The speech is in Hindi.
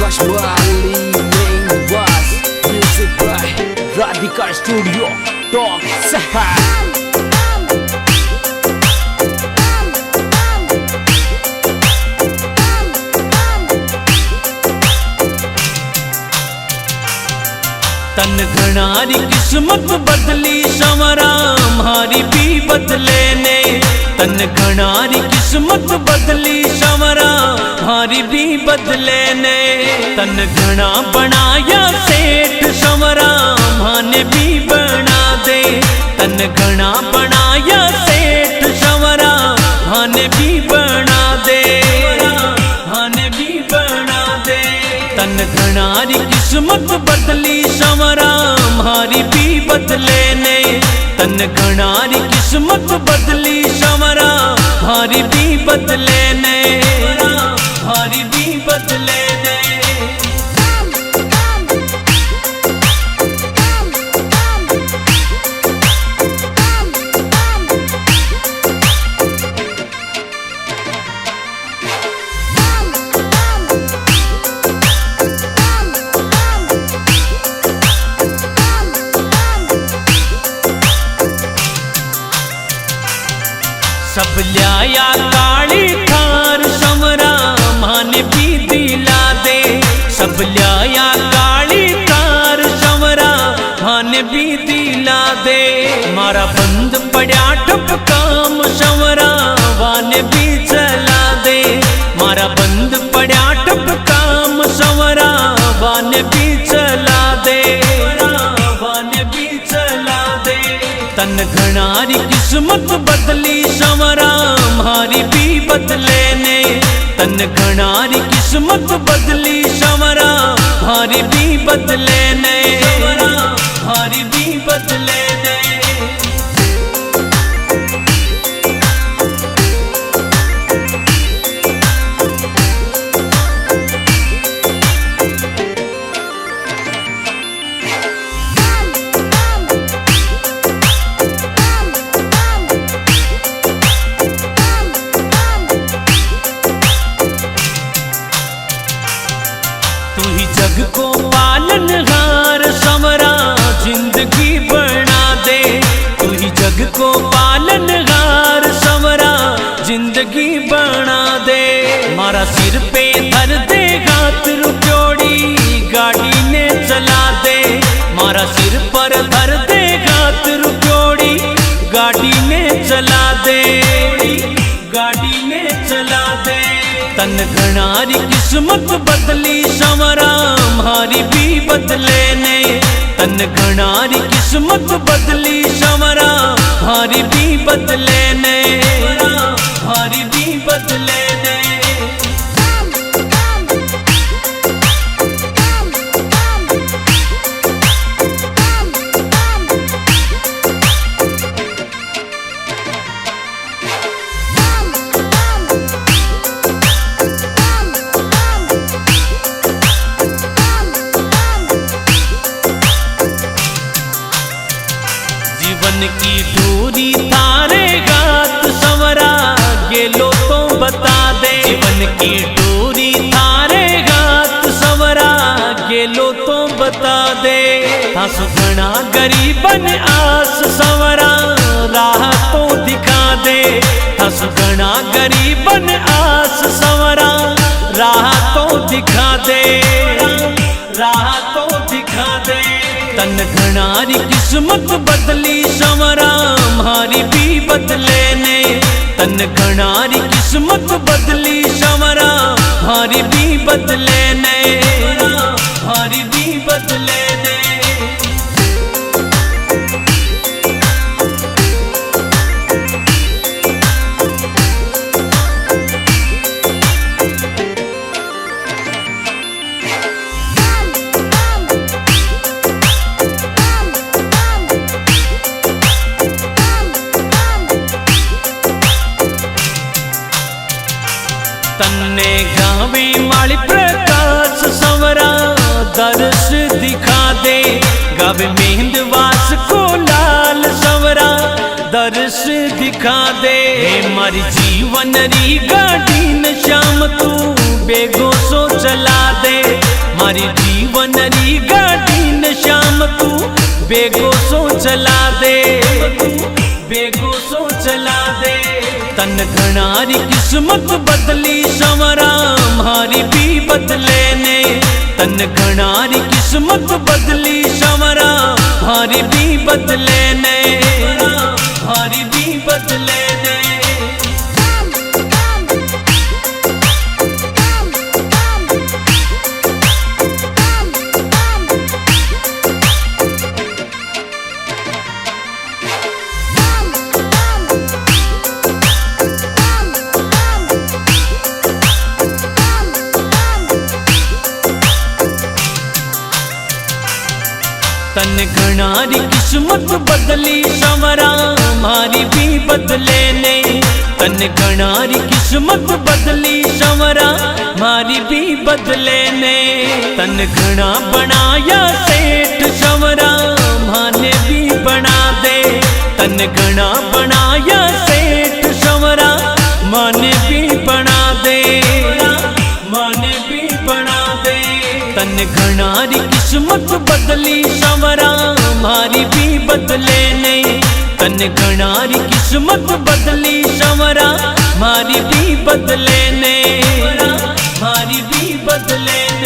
Prakash Wali main was music by Radhika Studio Talk Sahar. तन घनारी किस्मत बदली संवरा हमारी भी बदले ने। तन घनारी किस्मत बदली संवरा हमारी भी बदले ने। तन घना बनाया सेठ संवरा माने भी बना दे। तन घना बनाया सेठ संवरा माने भी बना दे। माने भी बना दे। तन घनारी किस्मत बदली संवरा हमारी भी बदले ने। तन घनारी किस्मत बदली संवरा हमारी भी बदले ने। हमारी भी बदले ने। सब लिया काली थार संवरा माने भी दिला दे। सब लिया काली थार संवरा माने भी दिला दे। मारा बंद पड़ा ठप काम संवरा वाने भी चला दे। मारा बंद पड़ा ठप काम संवरा वाने भी चला दे। वाने भी चला दे। तन घनारी किस्मत बदली संवरा हमारी भी बदले ने। तन घनारी किस्मत बदली संवरा हमारी भी बदले ने। हमारी भी बदले ने। जग को पालनहार संवरा जिंदगी बना दे। तू ही जग को पालनहार संवरा जिंदगी बना दे। मारा सिर पे धर दे हाथ रुपयोड़ी गाड़ी ने चला दे। मारा सिर पर धर दे हाथ रुपयोड़ी गाड़ी ने चला दे। गाड़ी ने चला दे। तन घनारी किस्मत बदली संवरा हमारी भी बदले ने। तन घनारी किस्मत बदली संवरा हमारी भी बदले ने। हमारी भी बदले ने। जीवन की दूरी थारे गात संवरा गेलो तो बता दे। जीवन की दूरी थारे गात संवरा गेलो तो बता दे। हंसु घना गरीबन आस संवरा राह तो दिखा दे। हंसु घना गरीबन आस संवरा राह तो दिखा दे। राह तो दिखा दे। तन घनारी किस्मत बदली संवरा हमारी भी बदले ने। तन घनारी किस्मत बदली संवरा हमारी भी बदले ने। हमारी भी बदले ने। तन्ने गावे माली प्रकाश संवरा दर्श दिखा दे। गावे मेहंदवास को लाल संवरा दर्श दिखा दे। मारी जीवन री गाड़ी न श्याम तू बेगो सो चला दे। मारी जीवन री गाड़ी न श्याम तू बेगो सो चला दे, बेगो सो चला दे। तन घणारी किस्मत बदली संवरा मारी भी बदले ने, तन घणारी किस्मत बदली संवरा मारी भी बदले ने, मारी भी बदले ने। तन घणारी किस्मत बदली संवरा मारी भी बदले ने, तन घणारी किस्मत बदली संवरा मारी भी बदले ने। तन घना बनाया सेठ संवरा माने भी बना दे, तन घना बनाया सेठ संवरा माने भी बना दे, माने भी बना दे। तन घणारी किस्मत बदली संवरा मारी भी बदले ने, तन घणारी किस्मत बदली संवरा मारी भी बदले ने, मारी भी बदले ने।